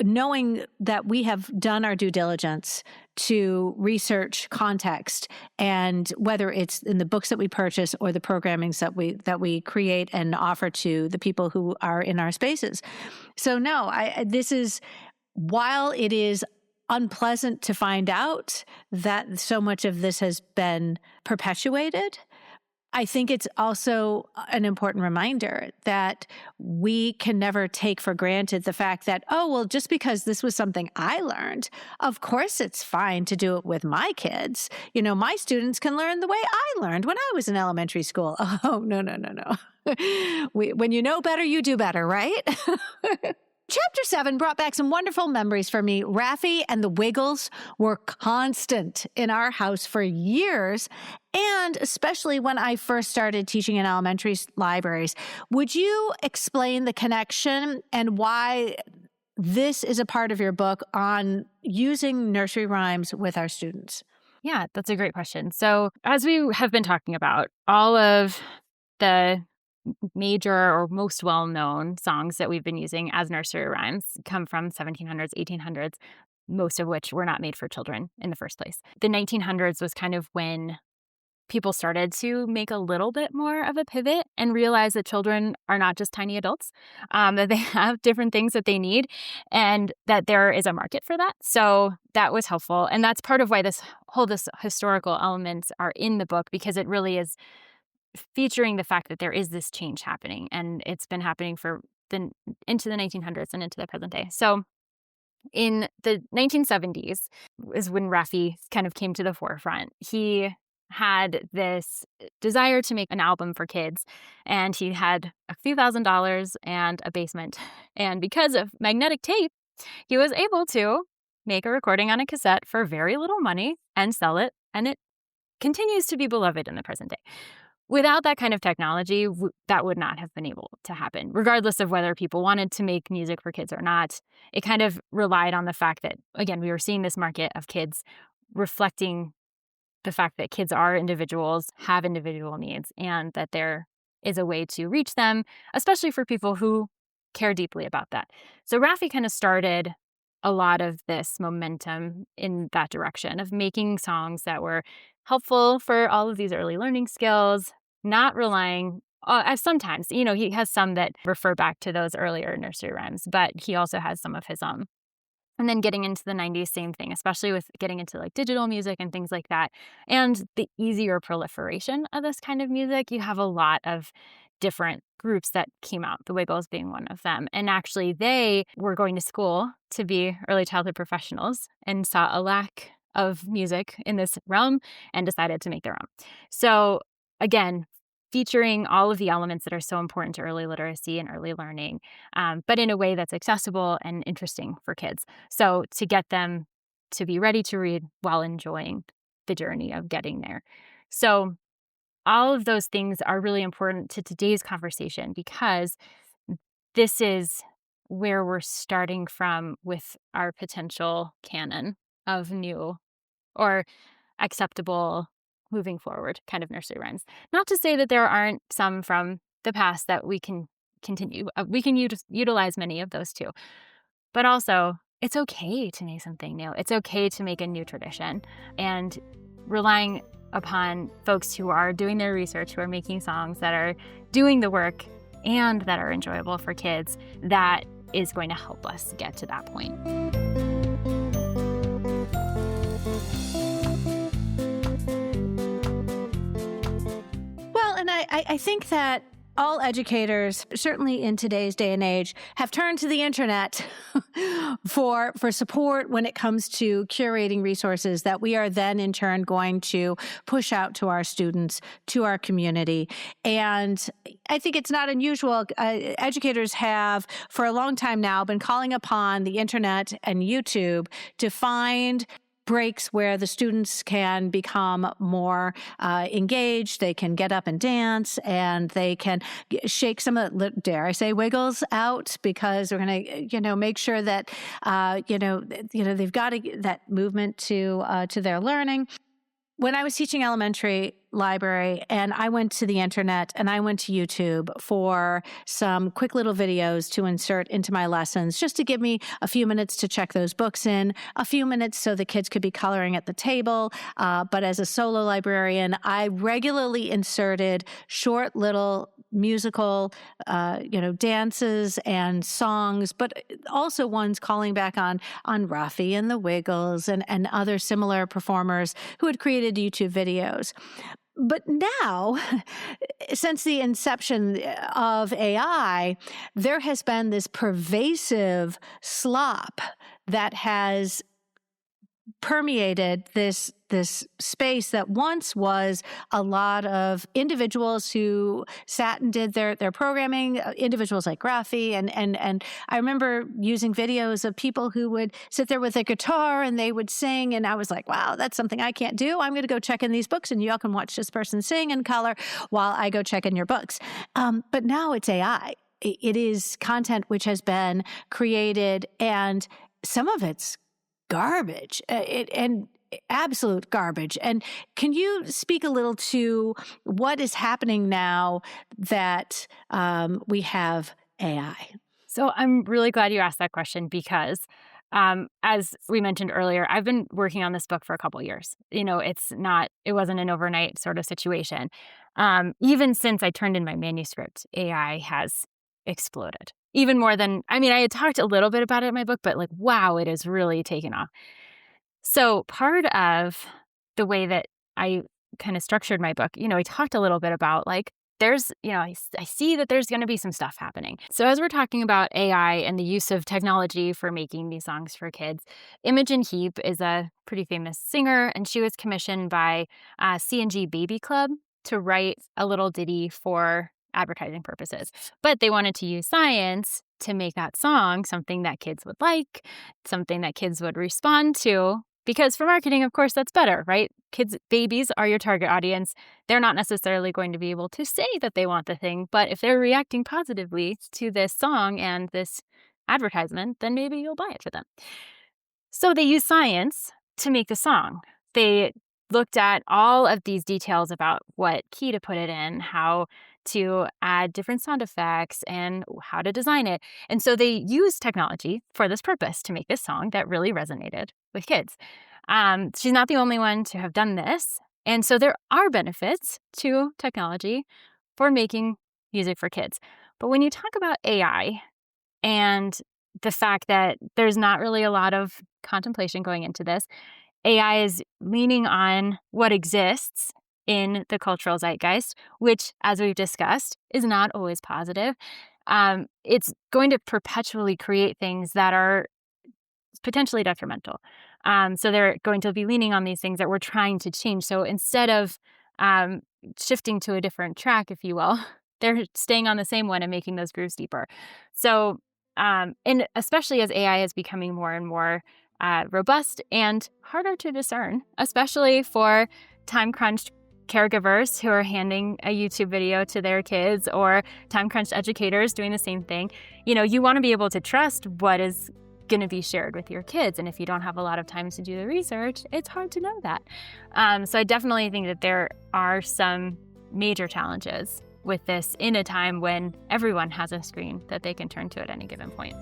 knowing that we have done our due diligence to research context, and whether it's in the books that we purchase or the programmings that we create and offer to the people who are in our spaces. So no, this is, while it is unpleasant to find out that so much of this has been perpetuated, I think it's also an important reminder that we can never take for granted the fact that, just because this was something I learned, of course it's fine to do it with my kids. My students can learn the way I learned when I was in elementary school. Oh, no. When you know better, you do better, right? Chapter 7 brought back some wonderful memories for me. Raffi and the Wiggles were constant in our house for years, and especially when I first started teaching in elementary libraries. Would you explain the connection and why this is a part of your book on using nursery rhymes with our students? Yeah, that's a great question. So as we have been talking about, all of the major or most well-known songs that we've been using as nursery rhymes come from 1700s, 1800s, most of which were not made for children in the first place. The 1900s was kind of when people started to make a little bit more of a pivot and realize that children are not just tiny adults, that they have different things that they need, and that there is a market for that. So that was helpful. And that's part of why this historical elements are in the book, because it really is featuring the fact that there is this change happening, and it's been happening into the 1900s and into the present day. So in the 1970s is when Raffi kind of came to the forefront. He had this desire to make an album for kids, and he had a few $1,000s and a basement. And because of magnetic tape, he was able to make a recording on a cassette for very little money and sell it, and it continues to be beloved in the present day. Without that kind of technology, that would not have been able to happen, regardless of whether people wanted to make music for kids or not. It kind of relied on the fact that, again, we were seeing this market of kids reflecting the fact that kids are individuals, have individual needs, and that there is a way to reach them, especially for people who care deeply about that. So Raffi kind of started a lot of this momentum in that direction of making songs that were helpful for all of these early learning skills, not relying sometimes, he has some that refer back to those earlier nursery rhymes, but he also has some of his own. And then getting into the 90s, same thing, especially with getting into like digital music and things like that. And the easier proliferation of this kind of music, you have a lot of different groups that came out, the Wiggles being one of them. And actually, they were going to school to be early childhood professionals and saw a lack of music in this realm and decided to make their own. So again, featuring all of the elements that are so important to early literacy and early learning, but in a way that's accessible and interesting for kids. So to get them to be ready to read while enjoying the journey of getting there. So all of those things are really important to today's conversation because this is where we're starting from with our potential canon of new or acceptable moving forward kind of nursery rhymes. Not to say that there aren't some from the past that we can continue. We can utilize many of those too. But also, it's okay to make something new. It's okay to make a new tradition. And relying upon folks who are doing their research, who are making songs that are doing the work and that are enjoyable for kids, that is going to help us get to that point. And I think that all educators, certainly in today's day and age, have turned to the internet for support when it comes to curating resources that we are then in turn going to push out to our students, to our community. And I think it's not unusual. Educators have, for a long time now, been calling upon the internet and YouTube to find breaks where the students can become more engaged, they can get up and dance, and they can shake some of the, dare I say, wiggles out, because we're going to, make sure that, they've got that movement to their learning. When I was teaching elementary library and I went to the internet and I went to YouTube for some quick little videos to insert into my lessons, just to give me a few minutes to check those books in, a few minutes so the kids could be coloring at the table. But as a solo librarian, I regularly inserted short little musical, dances and songs, but also ones calling back on Raffi and the Wiggles and other similar performers who had created YouTube videos. But now, since the inception of AI, there has been this pervasive slop that has permeated this space that once was a lot of individuals who sat and did their programming, individuals like Raffi. And I remember using videos of people who would sit there with a guitar and they would sing. And I was like, wow, that's something I can't do. I'm going to go check in these books and y'all can watch this person sing and color while I go check in your books. But now it's AI. It is content which has been created, and some of it's garbage and absolute garbage. And can you speak a little to what is happening now that we have AI? So I'm really glad you asked that question because as we mentioned earlier, I've been working on this book for a couple of years. It wasn't an overnight sort of situation. Even since I turned in my manuscript, AI has exploded. Even more than, I had talked a little bit about it in my book, but wow, it has really taken off. So part of the way that I kind of structured my book, I talked a little bit about there's, I see that there's going to be some stuff happening. So as we're talking about AI and the use of technology for making these songs for kids, Imogen Heap is a pretty famous singer, and she was commissioned by C&G Baby Club to write a little ditty for advertising purposes. But they wanted to use science to make that song something that kids would like, something that kids would respond to. Because for marketing, of course, that's better, right? Babies are your target audience. They're not necessarily going to be able to say that they want the thing, but if they're reacting positively to this song and this advertisement, then maybe you'll buy it for them. So they use science to make the song. They looked at all of these details about what key to put it in, how to add different sound effects, and how to design it. And so they used technology for this purpose to make this song that really resonated with kids. She's not the only one to have done this. And so there are benefits to technology for making music for kids. But when you talk about AI and the fact that there's not really a lot of contemplation going into this, AI is leaning on what exists in the cultural zeitgeist, which, as we've discussed, is not always positive. It's going to perpetually create things that are potentially detrimental. So they're going to be leaning on these things that we're trying to change. So instead of shifting to a different track, if you will, they're staying on the same one and making those grooves deeper. So, and especially as AI is becoming more and more robust and harder to discern, especially for time-crunched caregivers who are handing a YouTube video to their kids, or time-crunched educators doing the same thing. You want to be able to trust what is going to be shared with your kids. And if you don't have a lot of time to do the research, it's hard to know that. So I definitely think that there are some major challenges with this in a time when everyone has a screen that they can turn to at any given point.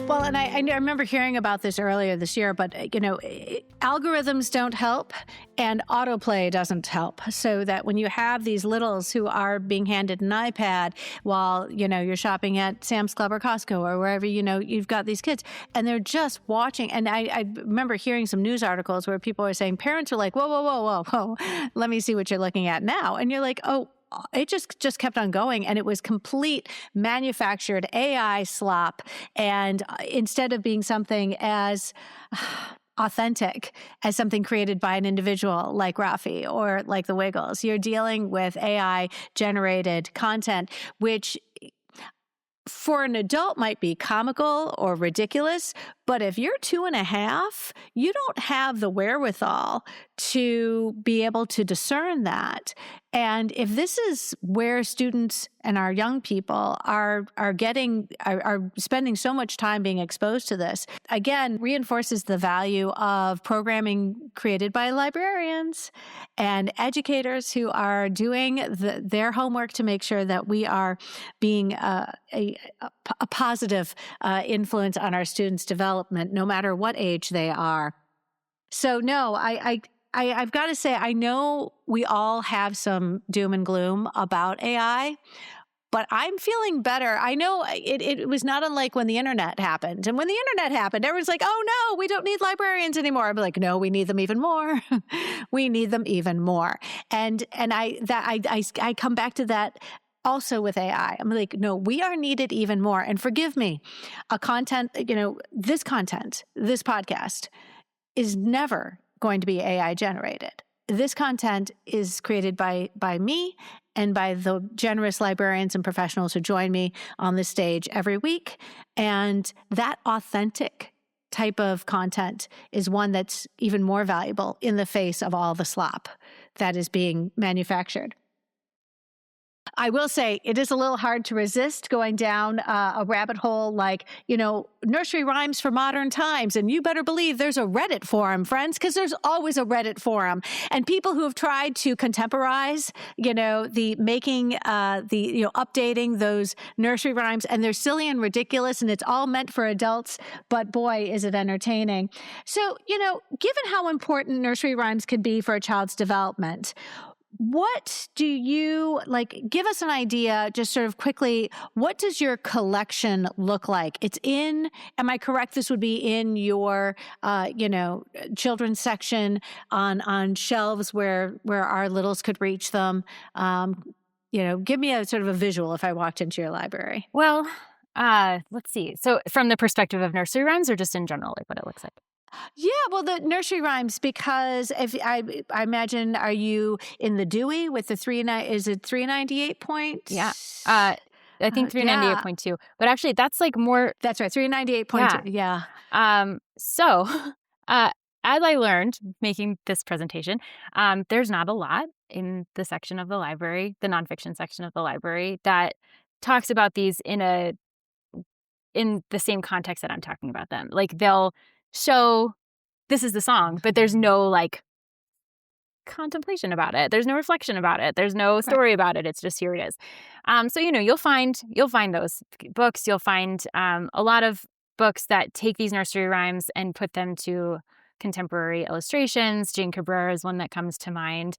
Well, and I remember hearing about this earlier this year, but, algorithms don't help and autoplay doesn't help. So that when you have these littles who are being handed an iPad while, you're shopping at Sam's Club or Costco or wherever, you've got these kids and they're just watching. And I remember hearing some news articles where people were saying parents are like, whoa, let me see what you're looking at now. And you're like, oh, it just kept on going, and it was complete manufactured AI slop. And instead of being something as authentic as something created by an individual like Rafi or like the Wiggles, you're dealing with AI generated content, which for an adult might be comical or ridiculous, but if you're 2.5, you don't have the wherewithal to be able to discern that. And if this is where students and our young people are spending so much time being exposed to this, again, reinforces the value of programming created by librarians and educators who are doing their homework to make sure that we are being a positive influence on our students' development, no matter what age they are. So no, I've got to say, I know we all have some doom and gloom about AI, but I'm feeling better. I know it was not unlike when the internet happened. And when the internet happened, everyone's like, oh no, we don't need librarians anymore. I'm like, no, we need them even more. We need them even more. And I come back to that also with AI. I'm like, no, we are needed even more. And forgive me, this podcast is never going to be AI generated. This content is created by me and by the generous librarians and professionals who join me on this stage every week. And that authentic type of content is one that's even more valuable in the face of all the slop that is being manufactured. I will say it is a little hard to resist going down a rabbit hole like, nursery rhymes for modern times. And you better believe there's a Reddit forum, friends, because there's always a Reddit forum. And people who have tried to contemporize, updating those nursery rhymes, and they're silly and ridiculous, and it's all meant for adults. But boy, is it entertaining. So, given how important nursery rhymes can be for a child's development, What do you give us an idea, just sort of quickly, what does your collection look like? Am I correct? This would be in your, children's section on shelves where our littles could reach them. Give me a sort of a visual if I walked into your library. Well, let's see. So from the perspective of nursery rhymes or just in general, like what it looks like? Yeah, well, the nursery rhymes, because if I imagine, are you in the Dewey with the is it 398 points? Yeah. I think 398.2, but actually that's like more. That's right. 398.2. Yeah. So, as I learned making this presentation, there's not a lot in the section of the library, the nonfiction section of the library, that talks about these in the same context that I'm talking about them. Like they'll show this is the song, but there's no like contemplation about it. There's no reflection about it. There's no story about it. It's just here it is. So you'll find those books. You'll find a lot of books that take these nursery rhymes and put them to contemporary illustrations. Jane Cabrera is one that comes to mind,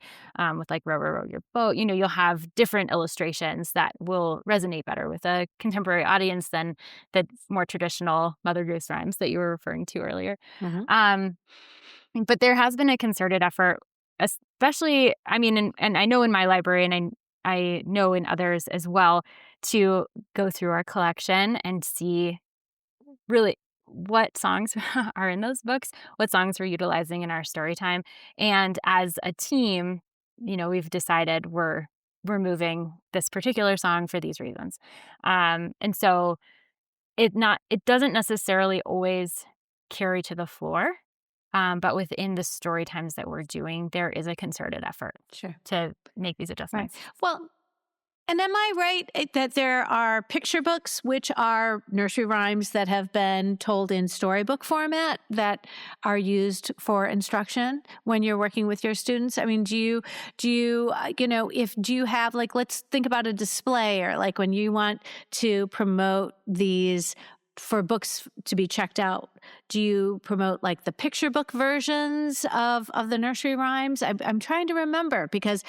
with like Row, Row, Row Your Boat. You'll have different illustrations that will resonate better with a contemporary audience than the more traditional Mother Goose rhymes that you were referring to earlier. Mm-hmm. But there has been a concerted effort, especially, and I know in my library, and I know in others as well, to go through our collection and see really what songs are in those books, what songs we're utilizing in our story time. And as a team, we've decided we're moving this particular song for these reasons. And so it doesn't necessarily always carry to the floor. But within the story times that we're doing, there is a concerted effort to make these adjustments. Right. Well, and am I right that there are picture books, which are nursery rhymes that have been told in storybook format that are used for instruction when you're working with your students? I mean, do you have, let's think about a display, or like when you want to promote these for books to be checked out, do you promote like the picture book versions of the nursery rhymes? I'm trying to remember, because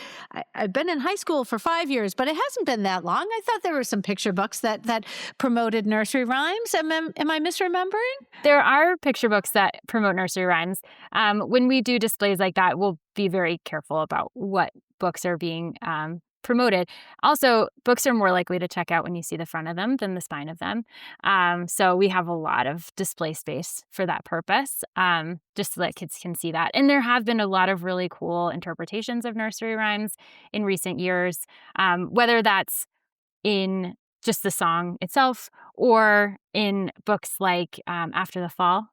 I've been in high school for 5 years, but it hasn't been that long. I thought there were some picture books that promoted nursery rhymes. Am I misremembering? There are picture books that promote nursery rhymes. When we do displays like that, we'll be very careful about what books are being promoted. Also, books are more likely to check out when you see the front of them than the spine of them. So we have a lot of display space for that purpose, just so that kids can see that. And there have been a lot of really cool interpretations of nursery rhymes in recent years, whether that's in just the song itself or in books like After the Fall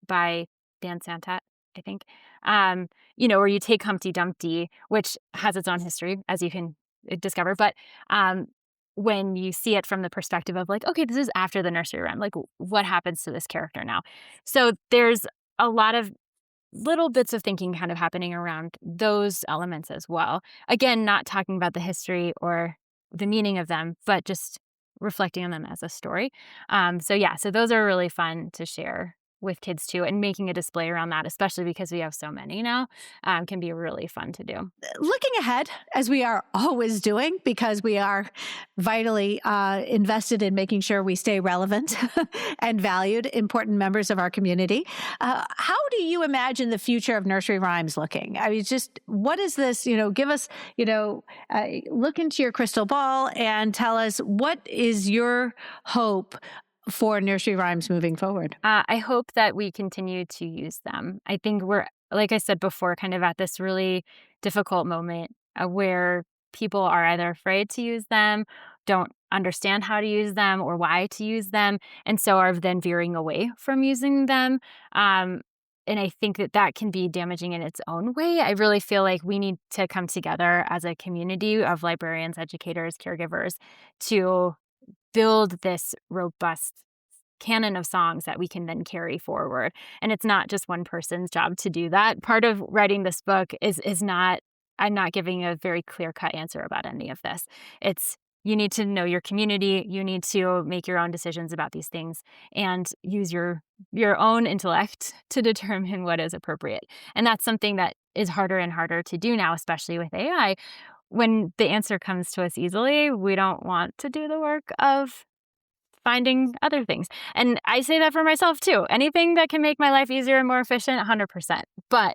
by Dan Santat, I think, where you take Humpty Dumpty, which has its own history, as you can discover. But when you see it from the perspective of like, okay, this is after the nursery rhyme, like what happens to this character now? So there's a lot of little bits of thinking kind of happening around those elements as well. Again, not talking about the history or the meaning of them, but just reflecting on them as a story. So those are really fun to share with kids too, and making a display around that, especially because we have so many now, can be really fun to do. Looking ahead, as we are always doing, because we are vitally invested in making sure we stay relevant and valued, important members of our community. How do you imagine the future of nursery rhymes looking? I mean, just what is this, give us, look into your crystal ball and tell us, what is your hope for nursery rhymes moving forward? I hope that we continue to use them. I think we're, like I said before, kind of at this really difficult moment where people are either afraid to use them, don't understand how to use them or why to use them, and so are then veering away from using them. And I think that can be damaging in its own way. I really feel like we need to come together as a community of librarians, educators, caregivers to build this robust canon of songs that we can then carry forward. And it's not just one person's job to do that. Part of writing this book is not, I'm not giving a very clear-cut answer about any of this. It's, you need to know your community, you need to make your own decisions about these things and use your own intellect to determine what is appropriate. And that's something that is harder and harder to do now, especially with AI. When the answer comes to us easily, we don't want to do the work of finding other things. And I say that for myself too. Anything that can make my life easier and more efficient, 100%. But,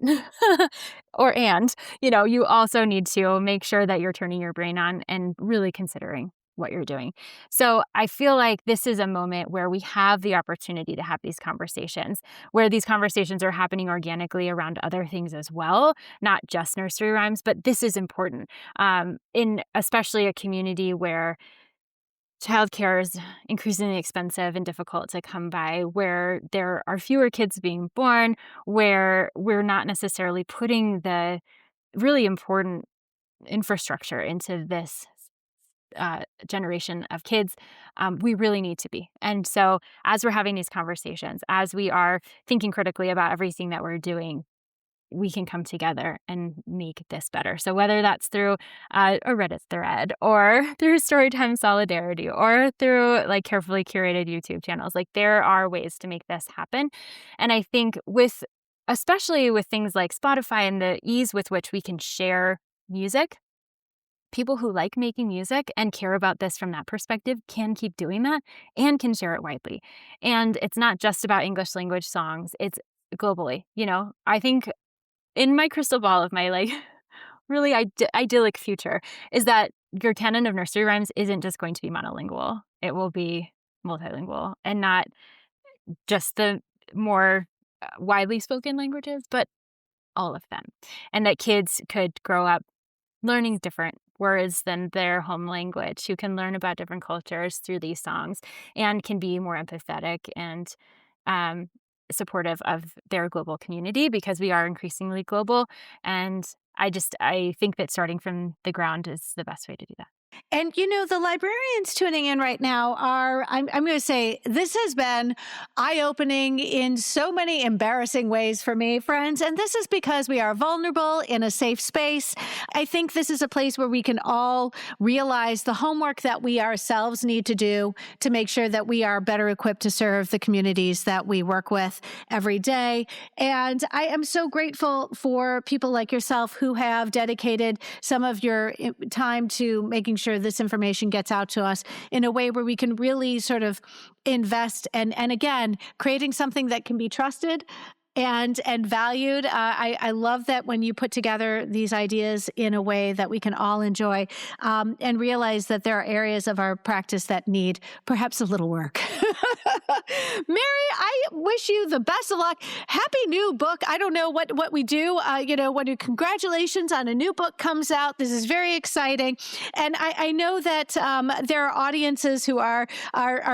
you also need to make sure that you're turning your brain on and really considering what you're doing. So I feel like this is a moment where we have the opportunity to have these conversations, where these conversations are happening organically around other things as well, not just nursery rhymes, but this is important in especially a community where childcare is increasingly expensive and difficult to come by, where there are fewer kids being born, where we're not necessarily putting the really important infrastructure into this generation of kids. We really need to be. And so as we're having these conversations, as we are thinking critically about everything that we're doing, we can come together and make this better. So whether that's through a Reddit thread or through Storytime Solidarity or through like carefully curated YouTube channels, like there are ways to make this happen. And I think especially with things like Spotify and the ease with which we can share music, people who like making music and care about this from that perspective can keep doing that and can share it widely. And it's not just about English language songs, it's globally. I think in my crystal ball of my really idyllic future is that your canon of nursery rhymes isn't just going to be monolingual. It will be multilingual and not just the more widely spoken languages, but all of them. And that kids could grow up learning different words than their home language, who can learn about different cultures through these songs and can be more empathetic and supportive of their global community, because we are increasingly global. And I think that starting from the ground is the best way to do that. And, the librarians tuning in right now I'm going to say this has been eye-opening in so many embarrassing ways for me, friends. And this is because we are vulnerable in a safe space. I think this is a place where we can all realize the homework that we ourselves need to do to make sure that we are better equipped to serve the communities that we work with every day. And I am so grateful for people like yourself who have dedicated some of your time to making sure this information gets out to us in a way where we can really sort of invest and again, creating something that can be trusted and valued. I love that when you put together these ideas in a way that we can all enjoy and realize that there are areas of our practice that need perhaps a little work. Mary, I wish you the best of luck. Happy new book. I don't know what we do. Congratulations on a new book comes out. This is very exciting. And I know that there are audiences who are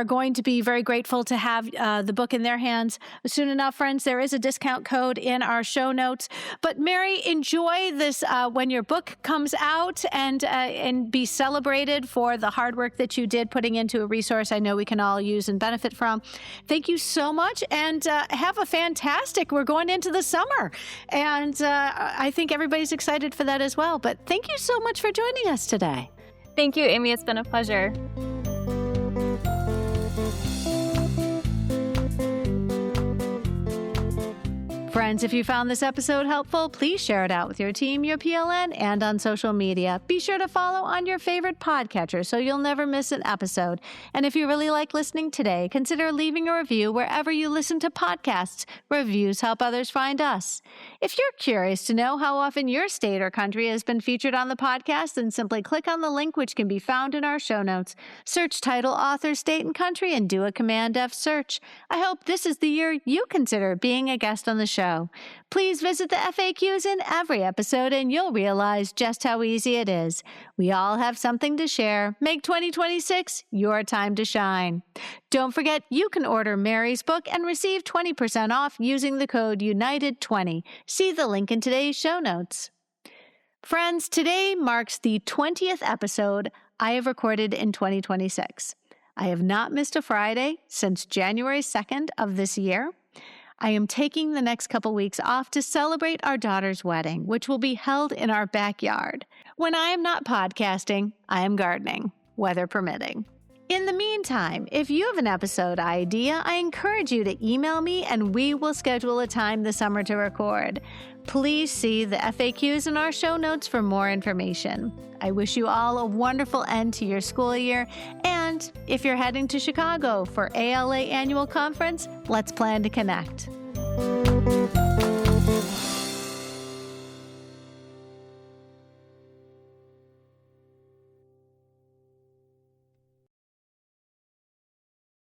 going to be very grateful to have the book in their hands soon enough, friends. There is a discount code in our show notes. But Mary, enjoy this when your book comes out and be celebrated for the hard work that you did putting into a resource I know we can all use and benefit from. Thank you so much, and have a fantastic, we're going into the summer, and I think everybody's excited for that as well. But thank you so much for joining us today. Thank you, Amy. It's been a pleasure. Friends, if you found this episode helpful, please share it out with your team, your PLN, and on social media. Be sure to follow on your favorite podcatcher so you'll never miss an episode. And if you really like listening today, consider leaving a review wherever you listen to podcasts. Reviews help others find us. If you're curious to know how often your state or country has been featured on the podcast, then simply click on the link which can be found in our show notes. Search title, author, state, and country, and do a Command F search. I hope this is the year you consider being a guest on the show. Please visit the FAQs in every episode and you'll realize just how easy it is. We all have something to share. Make 2026 your time to shine. Don't forget, you can order Mary's book and receive 20% off using the code UNITED20. See the link in today's show notes. Friends, today marks the 20th episode I have recorded in 2026. I have not missed a Friday since January 2nd of this year. I am taking the next couple weeks off to celebrate our daughter's wedding, which will be held in our backyard. When I am not podcasting, I am gardening, weather permitting. In the meantime, if you have an episode idea, I encourage you to email me and we will schedule a time this summer to record. Please see the FAQs in our show notes for more information. I wish you all a wonderful end to your school year, and if you're heading to Chicago for ALA Annual Conference, let's plan to connect.